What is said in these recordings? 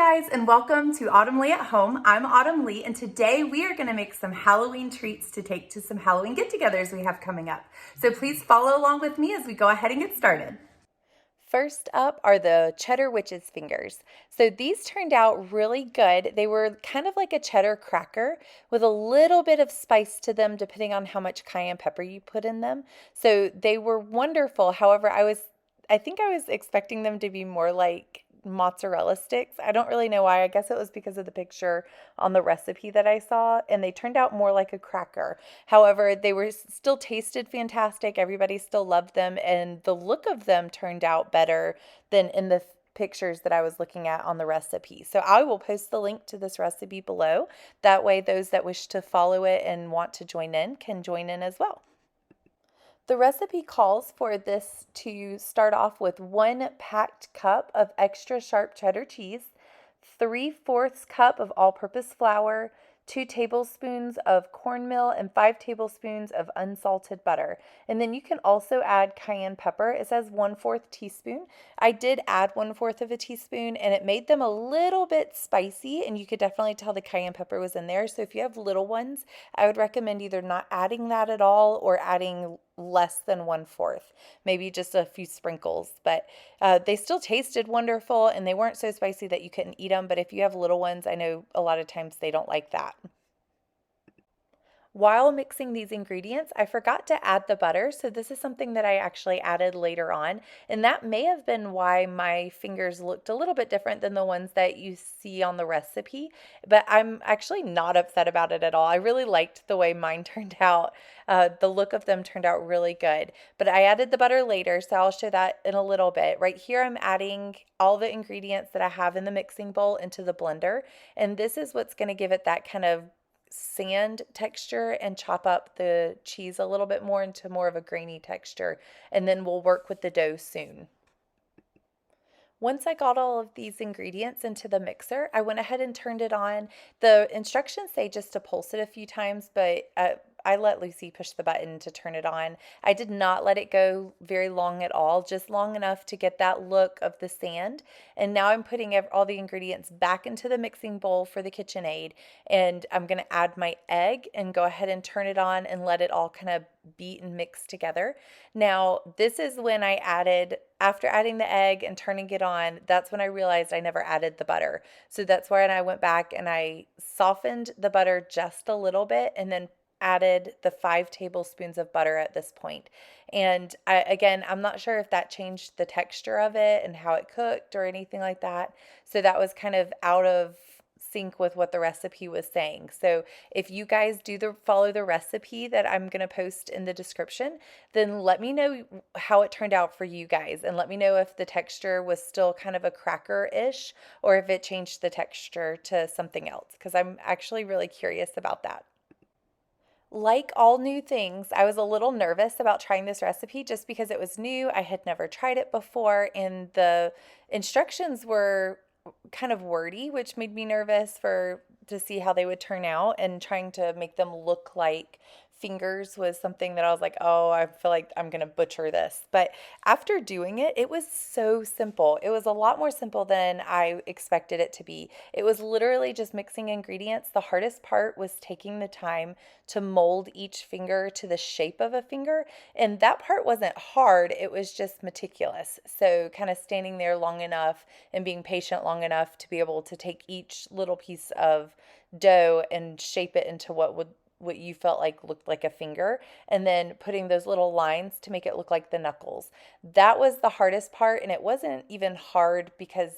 guys, and welcome to Autumn Lee at Home. I'm Autumn Lee, and today we are going to make some Halloween treats to take to some Halloween get-togethers we have coming up. So please follow along with me as we go ahead and get started. First up are the cheddar witch's fingers. So these turned out really good. They were kind of like a cheddar cracker with a little bit of spice to them depending on how much cayenne pepper you put in them. So they were wonderful. However, I think I was expecting them to be more like mozzarella sticks. I don't really know why. I guess it was because of the picture on the recipe that I saw, and they turned out more like a cracker. However, they were still tasted fantastic. Everybody still loved them, and the look of them turned out better than in the pictures that I was looking at on the recipe. So I will post the link to this recipe below. That way, those that wish to follow it and want to join in can join in as well. The recipe calls for this to start off with 1 packed cup of extra sharp cheddar cheese, 3/4 cup of all-purpose flour, 2 tablespoons of cornmeal, and 5 tablespoons of unsalted butter. And then you can also add cayenne pepper. It says 1/4 teaspoon. I did add 1/4 of a teaspoon, and it made them a little bit spicy, and you could definitely tell the cayenne pepper was in there. So if you have little ones, I would recommend either not adding that at all or adding less than 1/4, maybe just a few sprinkles. But they still tasted wonderful, and they weren't so spicy that you couldn't eat them. But if you have little ones, I know a lot of times they don't like that. While mixing these ingredients, I forgot to add the butter, so this is something that I actually added later on, and that may have been why my fingers looked a little bit different than the ones that you see on the recipe, but I'm actually not upset about it at all. I really liked the way mine turned out. The look of them turned out really good, but I added the butter later, so I'll show that in a little bit. Right here, I'm adding all the ingredients that I have in the mixing bowl into the blender, and this is what's going to give it that kind of sand texture and chop up the cheese a little bit more into more of a grainy texture. And then we'll work with the dough soon. Once I got all of these ingredients into the mixer, I went ahead and turned it on. The instructions say just to pulse it a few times, but I let Lucy push the button to turn it on. I did not let it go very long at all, just long enough to get that look of the sand. And now I'm putting all the ingredients back into the mixing bowl for the KitchenAid, and I'm going to add my egg and go ahead and turn it on and let it all kind of beat and mix together. Now, this is when after adding the egg and turning it on, that's when I realized I never added the butter. So that's when I went back and I softened the butter just a little bit and then added the 5 tablespoons of butter at this point. And again, I'm not sure if that changed the texture of it and how it cooked or anything like that. So that was kind of out of sync with what the recipe was saying. So if you guys follow the recipe that I'm going to post in the description, then let me know how it turned out for you guys, and let me know if the texture was still kind of a cracker-ish or if it changed the texture to something else, because I'm actually really curious about that. Like all new things, I was a little nervous about trying this recipe just because it was new. I had never tried it before, and the instructions were kind of wordy, which made me nervous to see how they would turn out, and trying to make them look like fingers was something that I was like, oh, I feel like I'm going to butcher this. But after doing it, it was so simple. It was a lot more simple than I expected it to be. It was literally just mixing ingredients. The hardest part was taking the time to mold each finger to the shape of a finger. And that part wasn't hard, it was just meticulous. So kind of standing there long enough and being patient long enough to be able to take each little piece of dough and shape it into what you felt like looked like a finger, and then putting those little lines to make it look like the knuckles. That was the hardest part, and it wasn't even hard because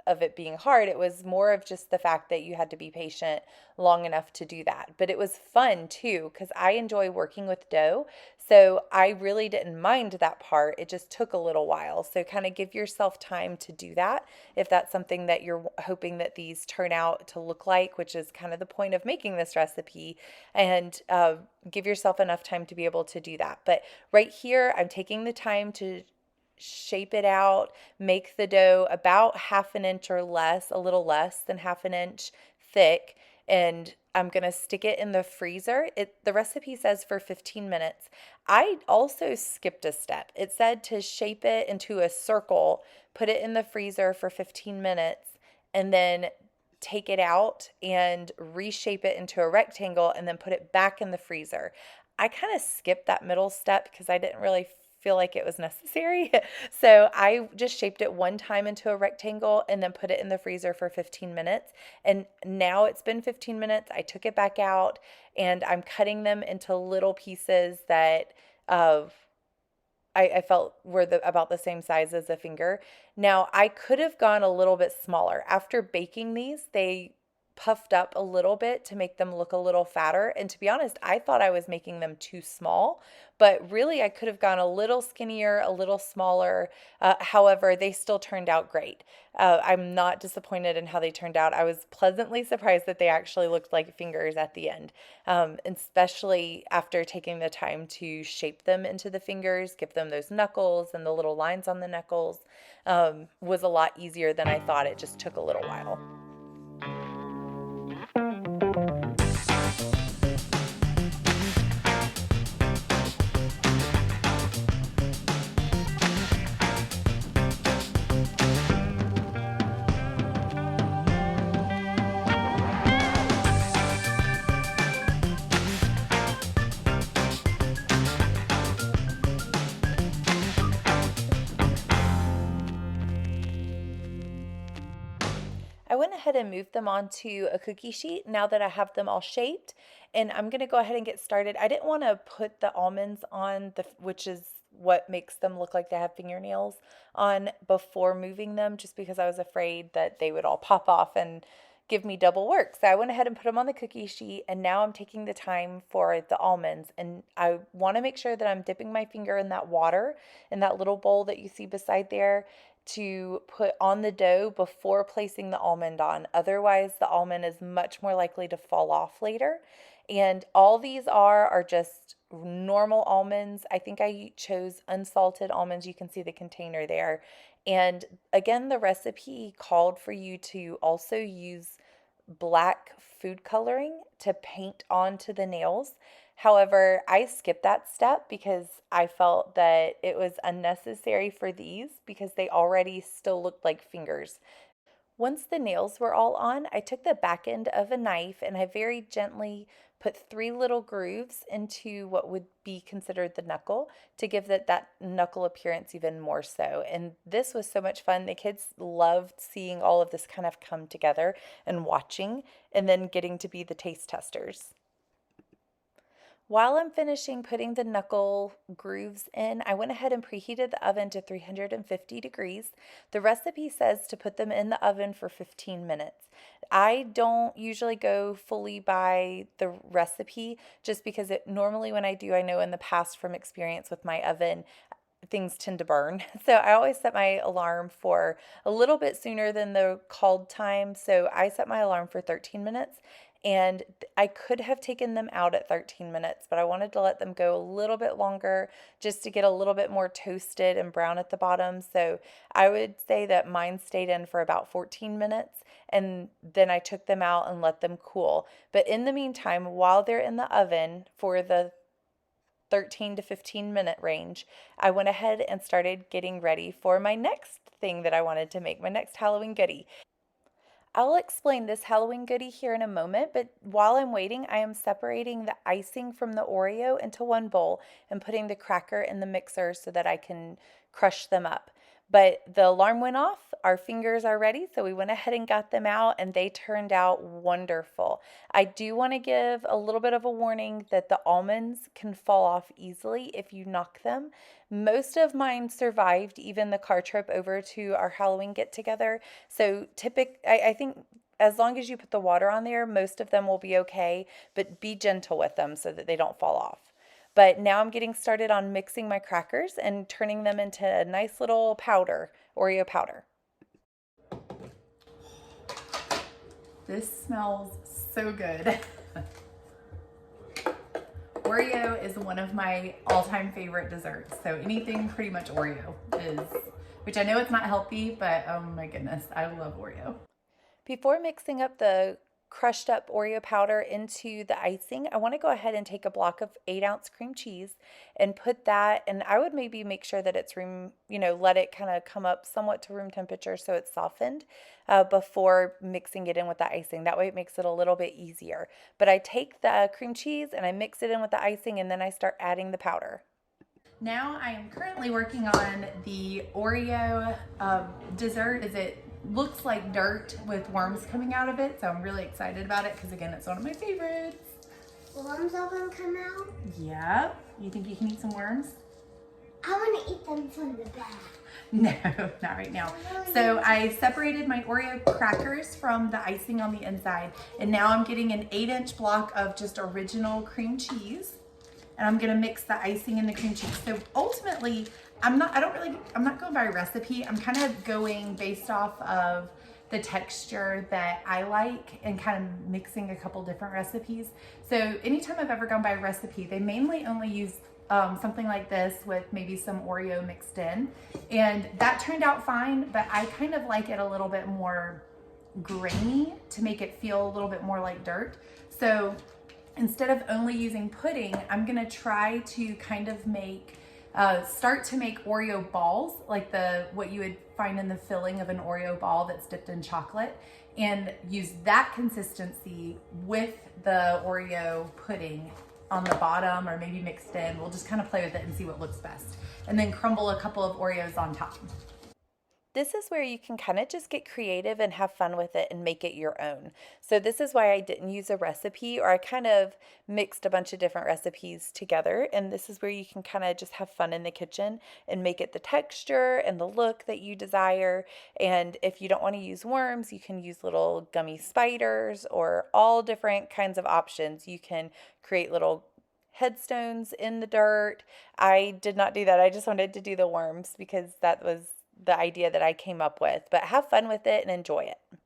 of it being hard. It was more of just the fact that you had to be patient long enough to do that. But it was fun too, because I enjoy working with dough. So I really didn't mind that part. It just took a little while. So kind of give yourself time to do that if that's something that you're hoping that these turn out to look like, which is kind of the point of making this recipe. And give yourself enough time to be able to do that. But right here, I'm taking the time to shape it out, make the dough about 1/2 inch or less, a little less than 1/2 inch thick, and I'm going to stick it in the freezer. The recipe says for 15 minutes. I also skipped a step. It said to shape it into a circle, put it in the freezer for 15 minutes, and then take it out and reshape it into a rectangle and then put it back in the freezer. I kind of skipped that middle step because I didn't really feel like it was necessary. So I just shaped it one time into a rectangle and then put it in the freezer for 15 minutes. And now it's been 15 minutes. I took it back out and I'm cutting them into little pieces that I felt were about the same size as a finger. Now, I could have gone a little bit smaller. After baking these, they puffed up a little bit to make them look a little fatter. And to be honest, I thought I was making them too small, but really I could have gone a little skinnier, a little smaller. However, they still turned out great. I'm not disappointed in how they turned out. I was pleasantly surprised that they actually looked like fingers at the end, especially after taking the time to shape them into the fingers, give them those knuckles and the little lines on the knuckles. Was a lot easier than I thought. It just took a little while. I went ahead and moved them onto a cookie sheet now that I have them all shaped, and I'm going to go ahead and get started. I didn't want to put the almonds on, which is what makes them look like they have fingernails on, before moving them, just because I was afraid that they would all pop off and give me double work. So I went ahead and put them on the cookie sheet, and now I'm taking the time for the almonds, and I want to make sure that I'm dipping my finger in that water in that little bowl that you see beside there to put on the dough before placing the almond on. Otherwise, the almond is much more likely to fall off later. And all these are just normal almonds. I think I chose unsalted almonds. You can see the container there. And again, the recipe called for you to also use black food coloring to paint onto the nails. However, I skipped that step because I felt that it was unnecessary for these because they already still looked like fingers. Once the nails were all on, I took the back end of a knife and I very gently put 3 little grooves into what would be considered the knuckle to give that knuckle appearance even more so. And this was so much fun. The kids loved seeing all of this kind of come together and watching and then getting to be the taste testers. While I'm finishing putting the knuckle grooves in, I went ahead and preheated the oven to 350 degrees. The recipe says to put them in the oven for 15 minutes. I don't usually go fully by the recipe just because normally when I do, I know in the past from experience with my oven, things tend to burn. So I always set my alarm for a little bit sooner than the called time. So I set my alarm for 13 minutes. And I could have taken them out at 13 minutes, but I wanted to let them go a little bit longer just to get a little bit more toasted and brown at the bottom. So I would say that mine stayed in for about 14 minutes, and then I took them out and let them cool. But in the meantime, while they're in the oven for the 13 to 15 minute range, I went ahead and started getting ready for my next thing that I wanted to make, my next Halloween goodie. I'll explain this Halloween goodie here in a moment, but while I'm waiting, I am separating the icing from the Oreo into one bowl and putting the cracker in the mixer so that I can crush them up. But the alarm went off, our fingers are ready, so we went ahead and got them out and they turned out wonderful. I do want to give a little bit of a warning that the almonds can fall off easily if you knock them. Most of mine survived even the car trip over to our Halloween get together. So I think as long as you put the water on there, most of them will be okay, but be gentle with them so that they don't fall off. But now I'm getting started on mixing my crackers and turning them into a nice little powder, Oreo powder. This smells so good. Oreo is one of my all-time favorite desserts. So anything pretty much Oreo is, which I know it's not healthy, but oh my goodness, I love Oreo. Before mixing up the crushed up Oreo powder into the icing, I want to go ahead and take a block of 8-ounce cream cheese and put that, and I would maybe make sure that it's let it kind of come up somewhat to room temperature so it's softened before mixing it in with the icing. That way it makes it a little bit easier. But I take the cream cheese and I mix it in with the icing, and then I start adding the powder. Now I am currently working on the Oreo dessert. It looks like dirt with worms coming out of it, so I'm really excited about it because again, it's one of my favorites. Worms are gonna come out? Yep. You think you can eat some worms? I want to eat them from the back. No, not right now. So I separated my Oreo crackers from the icing on the inside, and now I'm getting an 8-inch block of just original cream cheese, and I'm gonna mix the icing and the cream cheese. So ultimately, I'm not going by recipe. I'm kind of going based off of the texture that I like and kind of mixing a couple different recipes. So anytime I've ever gone by recipe, they mainly only use something like this with maybe some Oreo mixed in, and that turned out fine, but I kind of like it a little bit more grainy to make it feel a little bit more like dirt. So instead of only using pudding, I'm gonna try to kind of start to make Oreo balls, like what you would find in the filling of an Oreo ball that's dipped in chocolate, and use that consistency with the Oreo pudding on the bottom, or maybe mixed in. We'll just kind of play with it and see what looks best. And then crumble a couple of Oreos on top. This is where you can kind of just get creative and have fun with it and make it your own. So this is why I didn't use a recipe, or I kind of mixed a bunch of different recipes together. And this is where you can kind of just have fun in the kitchen and make it the texture and the look that you desire. And if you don't want to use worms, you can use little gummy spiders or all different kinds of options. You can create little headstones in the dirt. I did not do that. I just wanted to do the worms because that was the idea that I came up with, but have fun with it and enjoy it.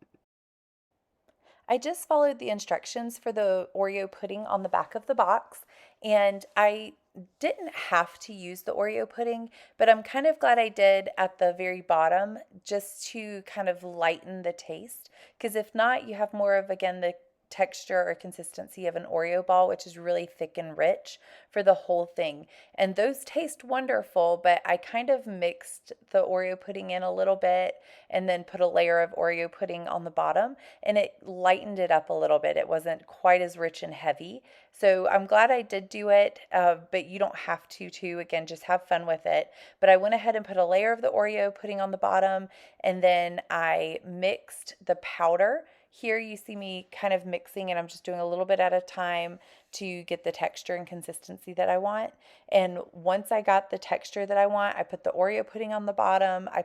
I just followed the instructions for the Oreo pudding on the back of the box, and I didn't have to use the Oreo pudding, but I'm kind of glad I did at the very bottom just to kind of lighten the taste, because if not, you have more of, again, the texture or consistency of an Oreo ball, which is really thick and rich for the whole thing. And those taste wonderful, but I kind of mixed the Oreo pudding in a little bit and then put a layer of Oreo pudding on the bottom, and it lightened it up a little bit. It wasn't quite as rich and heavy. So I'm glad I did do it, but you don't have to. Again, just have fun with it. But I went ahead and put a layer of the Oreo pudding on the bottom, and then I mixed the powder. Here you see me kind of mixing, and I'm just doing a little bit at a time to get the texture and consistency that I want. And once I got the texture that I want, I put the Oreo pudding on the bottom. I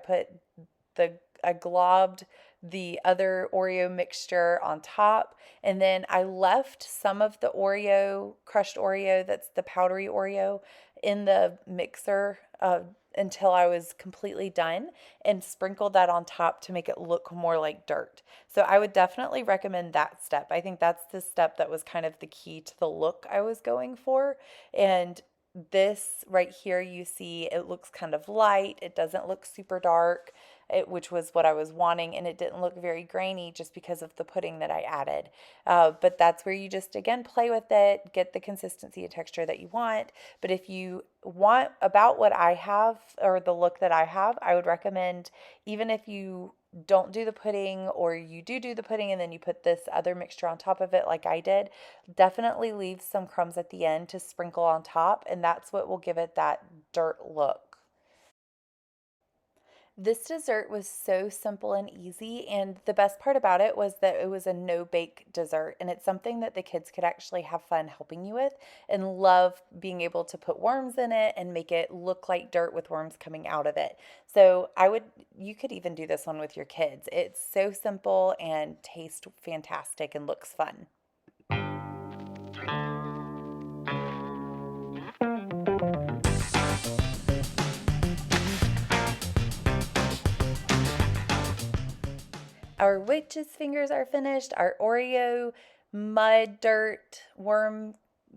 globbed the other Oreo mixture on top, and then I left some of the crushed Oreo, that's the powdery Oreo, in the mixer until I was completely done, and sprinkled that on top to make it look more like dirt. So I would definitely recommend that step. I think that's the step that was kind of the key to the look I was going for. And this right here, you see it looks kind of light. It doesn't look super dark, which was what I was wanting, and it didn't look very grainy just because of the pudding that I added. But that's where you just, again, play with it, get the consistency and texture that you want. But if you want about what I have, or the look that I have, I would recommend, even if you don't do the pudding, or you do the pudding and then you put this other mixture on top of it like I did, definitely leave some crumbs at the end to sprinkle on top, and that's what will give it that dirt look. This dessert was so simple and easy, and the best part about it was that it was a no-bake dessert, and it's something that the kids could actually have fun helping you with and love being able to put worms in it and make it look like dirt with worms coming out of it. So you could even do this one with your kids. It's so simple and tastes fantastic and looks fun. Our witch's fingers are finished. Our Oreo mud, dirt, worm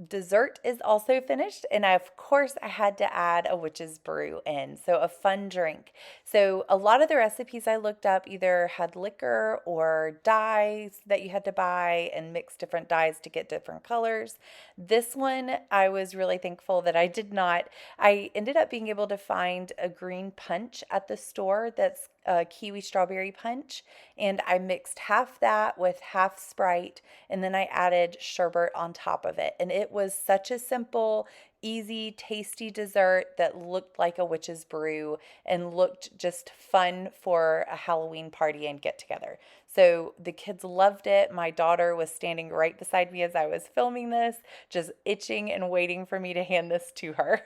dessert is also finished, and of course I had to add a witch's brew in, so a fun drink. So a lot of the recipes I looked up either had liquor or dyes that you had to buy and mix different dyes to get different colors. This one I was really thankful that I did not. I ended up being able to find a green punch at the store that's a kiwi strawberry punch, and I mixed half that with half Sprite, and then I added sherbet on top of it. And it was such a simple, easy, tasty dessert that looked like a witch's brew and looked just fun for a Halloween party and get together. So the kids loved it. My daughter was standing right beside me as I was filming this, just itching and waiting for me to hand this to her.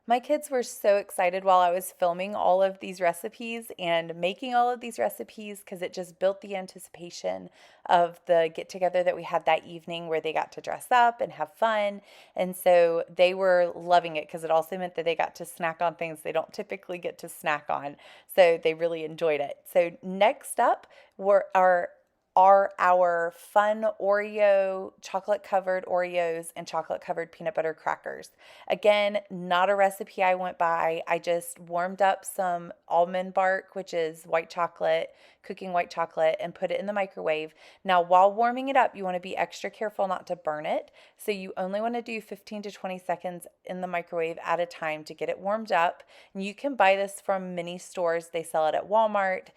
My kids were so excited while I was filming all of these recipes and making all of these recipes because it just built the anticipation of the get together that we had that evening where they got to dress up and have fun. And so they were loving it because it also meant that they got to snack on things they don't typically get to snack on. So they really enjoyed it. So next up are our fun Oreo, chocolate covered Oreos and chocolate covered peanut butter crackers. Again, not a recipe I went by. I just warmed up some almond bark, which is white chocolate, cooking white chocolate, and put it in the microwave. Now, while warming it up, you want to be extra careful not to burn it. So you only want to do 15 to 20 seconds in the microwave at a time to get it warmed up. And you can buy this from many stores. They sell it at Walmart.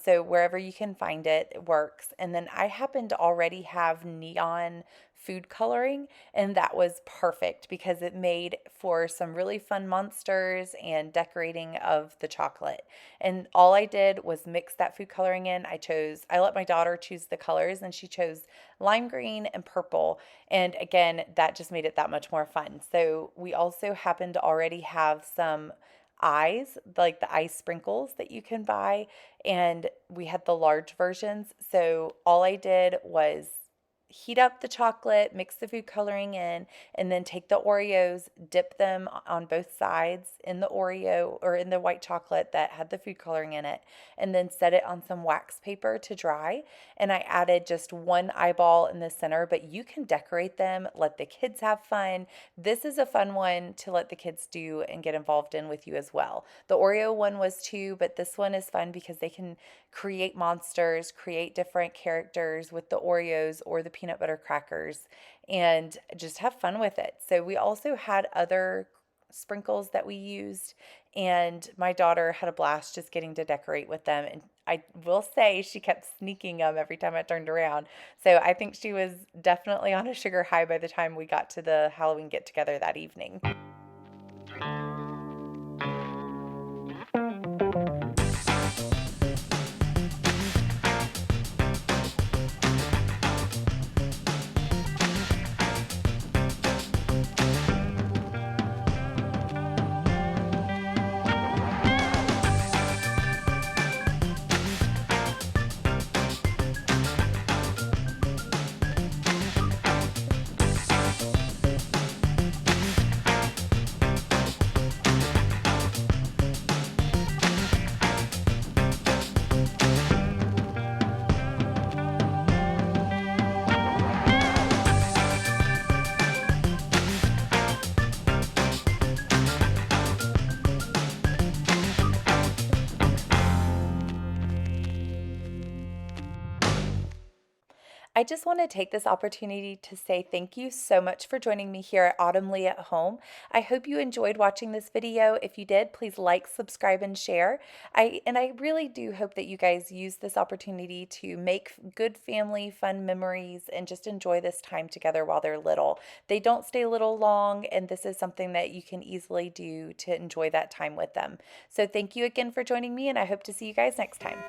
So wherever you can find it, it works. And then I happen to already have neon food coloring, and that was perfect because it made for some really fun monsters and decorating of the chocolate. And all I did was mix that food coloring in. I let my daughter choose the colors, and she chose lime green and purple. And again, that just made it that much more fun. So we also happen to already have some eyes, like the eye sprinkles that you can buy, and we had the large versions. So all I did was heat up the chocolate, mix the food coloring in, and then take the Oreos, dip them on both sides in the Oreo or in the white chocolate that had the food coloring in it, and then set it on some wax paper to dry. And I added just one eyeball in the center, but you can decorate them, let the kids have fun. This is a fun one to let the kids do and get involved in with you as well. The Oreo one was too, but this one is fun because they can create monsters, create different characters with the Oreos or the peanut butter crackers, and just have fun with it. So we also had other sprinkles that we used, and my daughter had a blast just getting to decorate with them. And I will say she kept sneaking them every time I turned around. So I think she was definitely on a sugar high by the time we got to the Halloween get together that evening. I just want to take this opportunity to say thank you so much for joining me here at Autumnly at Home. I hope you enjoyed watching this video. If you did, please like, subscribe, and share. I really do hope that you guys use this opportunity to make good family fun memories and just enjoy this time together while they're little. They don't stay little long, and this is something that you can easily do to enjoy that time with them. So thank you again for joining me, and I hope to see you guys next time.